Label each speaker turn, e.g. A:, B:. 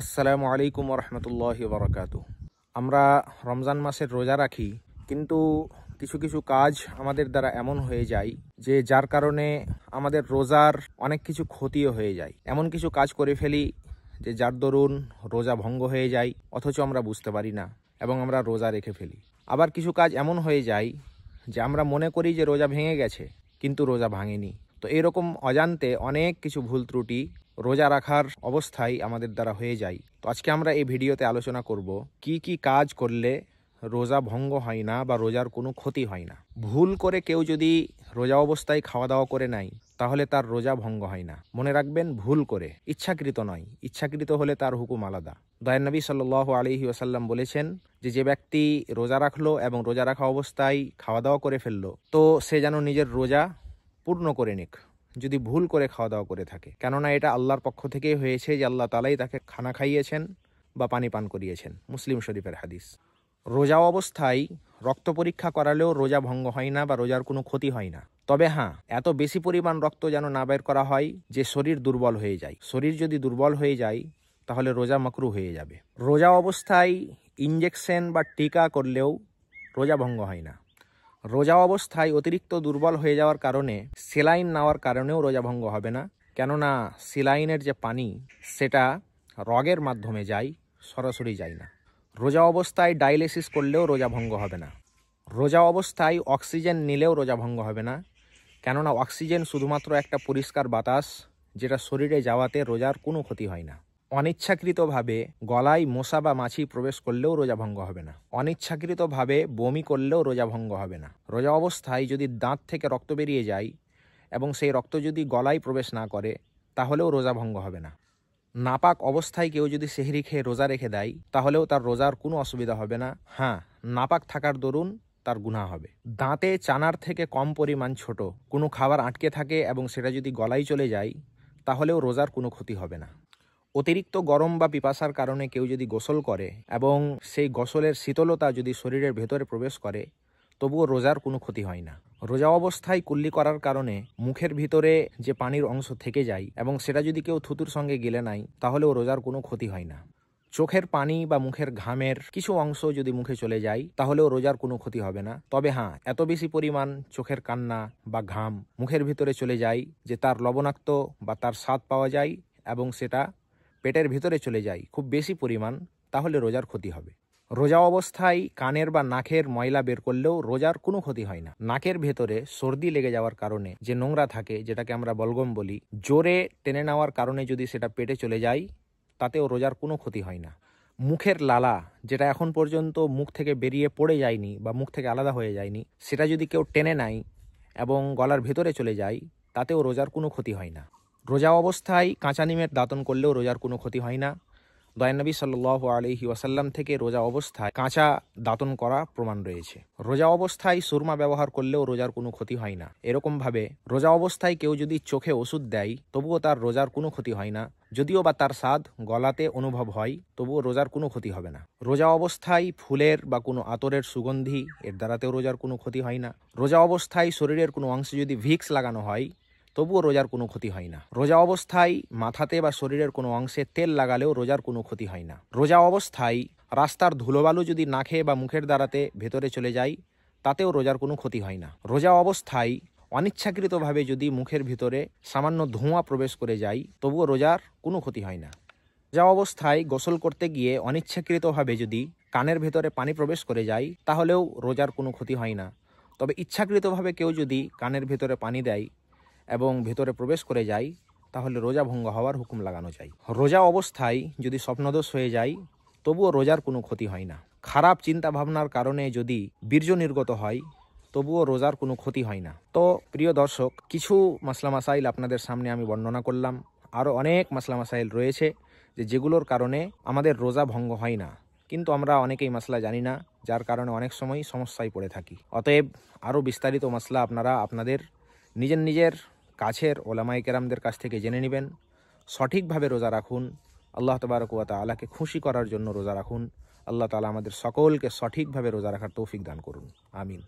A: আসসালামু আলাইকুম রহমতুল্লাহি বারাকাতু। আমরা রমজান মাসের রোজা রাখি, কিন্তু কিছু কিছু কাজ আমাদের দ্বারা এমন হয়ে যায় যে যার কারণে আমাদের রোজার অনেক কিছু ক্ষতিও হয়ে যায়। এমন কিছু কাজ করে ফেলি যে যার দরুন রোজা ভঙ্গ হয়ে যায়, অথচ আমরা বুঝতে পারি না এবং আমরা রোজা রেখে ফেলি। আবার কিছু কাজ এমন হয়ে যায় যে আমরা মনে করি যে রোজা ভেঙে গেছে, কিন্তু রোজা ভাঙেনি। তো এরকম অজান্তে অনেক কিছু ভুল ত্রুটি রোজা রাখার অবস্থায় আমাদের দ্বারা হয়ে যায়। তো আজকে আমরা এই ভিডিওতে আলোচনা করব কি কি কাজ করলে রোজা ভঙ্গ হয় না বা রোজার কোনো ক্ষতি হয় না। ভুল করে কেউ যদি রোজা অবস্থায় খাওয়া দাওয়া করে নাই, তাহলে তার রোজা ভঙ্গ হয় না। মনে রাখবেন, ভুল করে, ইচ্ছাকৃত নয়। ইচ্ছাকৃত হলে তার হুকুম আলাদা। দয়ার নবী সাল্লাল্লাহু আলাইহি ওয়াসাল্লাম বলেছেন যে ব্যক্তি রোজা রাখলো এবং রোজা রাখা অবস্থায় খাওয়া দাওয়া করে ফেললো, তো সে যেন নিজের রোজা পূর্ণ করে নিক যদি ভুল করে খাওয়া দাওয়া করে থাকে। কেননা এটা আল্লাহর পক্ষ থেকেই হয়েছে যে আল্লাহ তাআলাই তাকে খানা খাইয়েছেন বা পানি পান করিয়েছেন। মুসলিম শরীফের হাদিস। রোজা অবস্থায় রক্ত পরীক্ষা করালেও রোজা ভঙ্গ হয় না বা রোজার কোনো ক্ষতি হয় না। তবে হ্যাঁ, এত বেশি পরিমাণ রক্ত যেন না বের করা হয় যে শরীর দুর্বল হয়ে যায়। শরীর যদি দুর্বল হয়ে যায় তাহলে রোজা মাকরু হয়ে যাবে। রোজা অবস্থায় ইনজেকশন বা টিকা করলেও রোজা ভঙ্গ হয় না। রোজা অবস্থায় অতিরিক্ত দুর্বল হয়ে যাওয়ার কারণে সেলাইন নেওয়ার কারণেও রোজা ভঙ্গ হবে না। কেননা সেলাইনের যে পানি, সেটা রগের মাধ্যমে যায়, সরাসরি যায় না। রোজা অবস্থায় ডায়ালিসিস করলেও রোজা ভঙ্গ হবে না। রোজা অবস্থায় অক্সিজেন নিলেও রোজা ভঙ্গ হবে না। কেননা অক্সিজেন শুধুমাত্র একটা পরিষ্কার বাতাস, যেটা শরীরে যাওয়াতে রোজার কোনো ক্ষতি হয় না। অনিচ্ছাকৃতভাবে গলায় মশা বা মাছি প্রবেশ করলেও রোজা ভঙ্গ হবে না। অনিচ্ছাকৃতভাবে বমি করলেও রোজা ভঙ্গ হবে না। রোজা অবস্থায় যদি দাঁত থেকে রক্ত বেরিয়ে যায় এবং সেই রক্ত যদি গলায় প্রবেশ না করে, তাহলেও রোজা ভঙ্গ হবে না। নাপাক অবস্থায় কেউ যদি সেহরি খেয়ে রোজা রেখে দেয়, তাহলেও তার রোজার কোনো অসুবিধা হবে না। হ্যাঁ, নাপাক থাকার দরুন তার গুনাহ হবে। দাঁতে চানার থেকে কম পরিমাণ ছোট কোনো খাবার আটকে থাকে এবং সেটা যদি গলায় চলে যায়, তাহলেও রোজার কোনো ক্ষতি হবে না। অতিরিক্ত গরম বা পিপাসার কারণে কেউ যদি গোসল করে এবং সেই গোসলের শীতলতা যদি শরীরের ভেতরে প্রবেশ করে, তবুও রোজার কোনো ক্ষতি হয় না। রোজা অবস্থায় কুল্লি করার কারণে মুখের ভিতরে যে পানির অংশ থেকে যায় এবং সেটা যদি কেউ থুতুর সঙ্গে গিলে নেয়, তাহলেও রোজার কোনো ক্ষতি হয় না। চোখের পানি বা মুখের ঘামের কিছু অংশ যদি মুখে চলে যায়, তাহলেও রোজার কোনো ক্ষতি হবে না। তবে হ্যাঁ, এত বেশি পরিমাণ চোখের কান্না বা ঘাম মুখের ভিতরে চলে যায় যে তার লবণাক্ত বা তার স্বাদ পাওয়া যায় এবং সেটা পেটের ভিতরে চলে যায় খুব বেশি পরিমাণ, তাহলে রোজার ক্ষতি হবে। রোজা অবস্থায় কানের বা নাকের ময়লা বের করলেও রোজার কোনো ক্ষতি হয় না। নাকের ভেতরে সর্দি লেগে যাওয়ার কারণে যে নোংরা থাকে, যেটাকে আমরা বলগম বলি, জোরে টেনে নেওয়ার কারণে যদি সেটা পেটে চলে যায়, তাতেও রোজার কোনো ক্ষতি হয় না। মুখের লালা, যেটা এখন পর্যন্ত মুখ থেকে বেরিয়ে পড়ে যায়নি বা মুখ থেকে আলাদা হয়ে যায়নি, সেটা যদি কেউ টেনে নেয় এবং গলার ভেতরে চলে যায়, তাতেও রোজার কোনো ক্ষতি হয় না। রোজা অবস্থায় কাঁচা নিমের দাঁতন করলেও রোজার কোনো ক্ষতি হয় না। দয়ার নবী সাল্লাল্লাহু আলাইহি ওয়াসাল্লাম থেকে রোজা অবস্থায় কাঁচা দাঁতন করা প্রমাণ রয়েছে। রোজা অবস্থায় সুরমা ব্যবহার করলেও রোজার কোনো ক্ষতি হয় না। এরকমভাবে রোজা অবস্থায় কেউ যদি চোখে ওষুধ দেয়, তবুও তার রোজার কোনো ক্ষতি হয় না। যদিও বা তার স্বাদ গলাতে অনুভব হয়, তবুও রোজার কোনো ক্ষতি হবে না। রোজা অবস্থায় ফুলের বা কোনো আতরের সুগন্ধি, এর দ্বারাতেও রোজার কোনো ক্ষতি হয় না। রোজা অবস্থায় শরীরের কোনো অংশে যদি ভিক্স লাগানো হয়, তবুও রোজার কোনো ক্ষতি হয় না। রোজা অবস্থায় মাথাতে বা শরীরের কোনো অংশে তেল লাগালেও রোজার কোনো ক্ষতি হয় না। রোজা অবস্থায় রাস্তার ধুলোবালু যদি নাকে বা মুখের দ্বারাতে ভেতরে চলে যায়, তাতেও রোজার কোনো ক্ষতি হয় না। রোজা অবস্থায় অনিচ্ছাকৃতভাবে যদি মুখের ভিতরে সামান্য ধোঁয়া প্রবেশ করে যায়, তবুও রোজার কোনো ক্ষতি হয় না। রোজা অবস্থায় গোসল করতে গিয়ে অনিচ্ছাকৃতভাবে যদি কানের ভেতরে পানি প্রবেশ করে যায়, তাহলেও রোজার কোনো ক্ষতি হয় না। তবে ইচ্ছাকৃতভাবে কেউ যদি কানের ভেতরে পানি দেয় এবং ভেতরে প্রবেশ করে যায়, তাহলে রোজা ভঙ্গ হওয়ার হুকুম লাগানো যায়। রোজা অবস্থায় যদি স্বপ্নদোষ হয়ে যায়, তবুও রোজার কোনো ক্ষতি হয় না। খারাপ চিন্তা ভাবনার কারণে যদি বীর্য নির্গত হয়, তবুও রোজার কোনো ক্ষতি হয় না। তো প্রিয় দর্শক, কিছু মাসলা মাসাইল আপনাদের সামনে আমি বর্ণনা করলাম। আরও অনেক মাসলা মাসাইল রয়েছে যেগুলোর কারণে আমাদের রোজা ভঙ্গ হয় না, কিন্তু আমরা অনেকেই মাসলা জানি না, যার কারণে অনেক সময় সমস্যায় পড়ে থাকি। অতএব আরও বিস্তারিত মাসলা আপনারা আপনাদের নিজের কাছের ওলামায়ে কেরামদের কাছ থেকে জেনে নেবেন। সঠিকভাবে রোজা রাখুন। আল্লাহ তাবারক ওয়া তাআলাকে খুশি করার জন্য রোজা রাখুন। আল্লাহ তাআলা আমাদের সকলকে সঠিকভাবে রোজা রাখার তৌফিক দান করুন। আমিন।